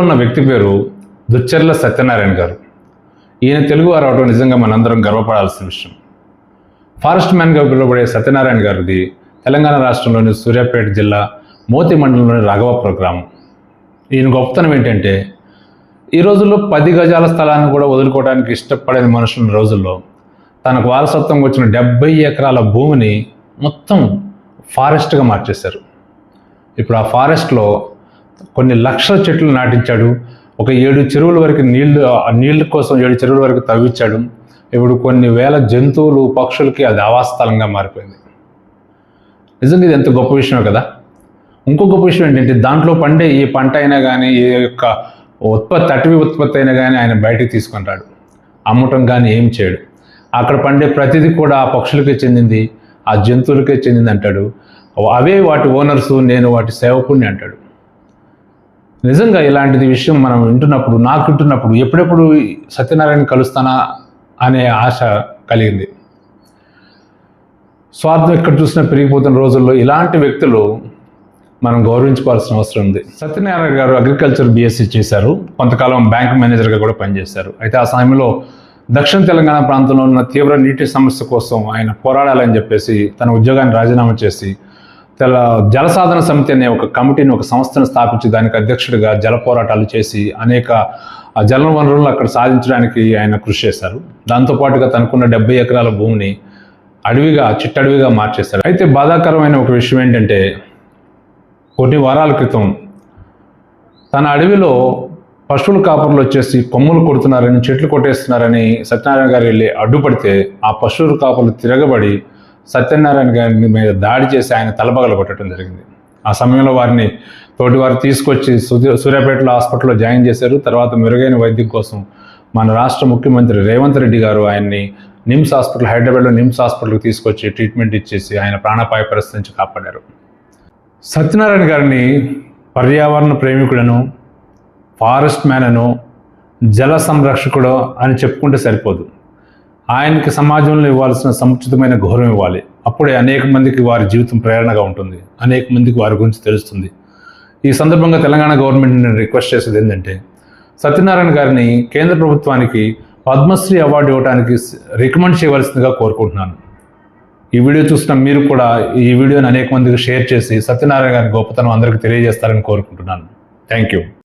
ఉన్న వ్యక్తి పేరు దుచ్చెర్ల సత్యనారాయణ గారు. ఈయన తెలుగువారు అవడం నిజంగా మనందరం గర్వపడాల్సిన విషయం. ఫారెస్ట్ మ్యాన్గా పిలువబడే సత్యనారాయణ గారిది తెలంగాణ రాష్ట్రంలోని సూర్యాపేట జిల్లా మోతి మండలంలోని రాఘవాపురం గ్రామం. ఈయన గొప్పతనం ఏంటంటే, ఈ రోజుల్లో 10 గజాల స్థలాన్ని కూడా వదులుకోవడానికి ఇష్టపడని మనుషుల రోజుల్లో తనకు వారసత్వంగా వచ్చిన 70 ఎకరాల భూమిని మొత్తం ఫారెస్ట్గా మార్చేశారు. ఇప్పుడు ఆ ఫారెస్ట్లో కొన్ని లక్షల చెట్లు నాటించాడు. ఒక 7 చెరువుల వరకు నీళ్ళ కోసం 7 చెరువుల వరకు తవ్వించాడు. ఇప్పుడు కొన్ని వేల జంతువులు పక్షులకి అది ఆవాసస్థలంగా మారిపోయింది. నిజంగా ఇది ఎంత గొప్ప విషయం కదా. ఇంకో గొప్ప విషయం ఏంటంటే, దాంట్లో పండే ఏ పంట అయినా కానీ, ఏ యొక్క అటవీ ఉత్పత్తి అయినా కానీ ఆయన బయటికి తీసుకొని రాడు, అమ్మటం కానీ ఏం చేయడు. అక్కడ పండే ప్రతిదీ కూడా ఆ పక్షులకే చెందింది, ఆ జంతువులకే చెందింది అంటాడు. అవే వాటి ఓనర్సు, నేను వాటి సేవకుడిని అంటాడు. నిజంగా ఇలాంటిది విషయం మనం వింటున్నప్పుడు ఎప్పుడెప్పుడు సత్యనారాయణ కలుస్తానా అనే ఆశ కలిగింది. స్వార్థం ఎక్కడ చూసినా పెరిగిపోతున్న రోజుల్లో ఇలాంటి వ్యక్తులు మనం గౌరవించుకోవాల్సిన అవసరం ఉంది. సత్యనారాయణ గారు అగ్రికల్చర్ BSc చేశారు. కొంతకాలం బ్యాంక్ మేనేజర్గా కూడా పనిచేశారు. అయితే ఆ సమయంలో దక్షిణ తెలంగాణ ప్రాంతంలో ఉన్న తీవ్ర నీటి సమస్య కోసం ఆయన పోరాడాలని చెప్పేసి తన ఉద్యోగాన్ని రాజీనామా చేసి జలసాధన సమితి అనే ఒక కమిటీని, ఒక సంస్థను స్థాపించి దానికి అధ్యక్షుడిగా జల పోరాటాలు చేసి అనేక జల వనరులను అక్కడ సాధించడానికి ఆయన కృషి చేశారు. దాంతోపాటుగా తనకున్న 70 ఎకరాల భూమిని చిట్టడవిగా మార్చేశారు. అయితే బాధాకరమైన ఒక విషయం ఏంటంటే, కొన్ని వారాల క్రితం తన అడవిలో పశువుల కాపర్లు వచ్చేసి కొమ్ములు కొడుతున్నారని, చెట్లు కొట్టేస్తున్నారని సత్యనారాయణ గారు వెళ్ళి అడ్డుపడితే ఆ పశువుల కాపర్లు తిరగబడి సత్యనారాయణ గారి మీద దాడి చేసి ఆయన తలపగల కొట్టడం జరిగింది. ఆ సమయంలో తోటివారు తీసుకొచ్చి సూర్యాపేటలో హాస్పిటల్లో జాయిన్ చేశారు. తర్వాత మెరుగైన వైద్యం కోసం మన రాష్ట్ర ముఖ్యమంత్రి రేవంత్ రెడ్డి గారు ఆయన్ని హైదరాబాద్లో నిమ్స్ హాస్పిటల్కి తీసుకొచ్చి ట్రీట్మెంట్ ఇచ్చేసి ఆయన ప్రాణాపాయ పరిస్థితి నుంచి కాపాడారు. సత్యనారాయణ గారిని పర్యావరణ ప్రేమికుడను, ఫారెస్ట్ మ్యాన్ అను, జల సంరక్షకుడు అని చెప్పుకుంటే సరిపోదు. ఆయనకి సమాజంలో ఇవ్వాల్సిన సముచితమైన గౌరవం ఇవ్వాలి. అప్పుడే అనేక మందికి వారి జీవితం ప్రేరణగా ఉంటుంది, అనేక మందికి వారి గురించి తెలుస్తుంది. ఈ సందర్భంగా తెలంగాణ గవర్నమెంట్ నేను రిక్వెస్ట్ చేసేది ఏంటంటే, సత్యనారాయణ గారిని కేంద్ర ప్రభుత్వానికి పద్మశ్రీ అవార్డు ఇవ్వడానికి రికమెండ్ చేయవలసిందిగా కోరుకుంటున్నాను. ఈ వీడియో చూసిన మీరు కూడా ఈ వీడియోని అనేక మందికి షేర్ చేసి సత్యనారాయణ గారి గొప్పతనం అందరికీ తెలియజేస్తారని కోరుకుంటున్నాను. Thank you.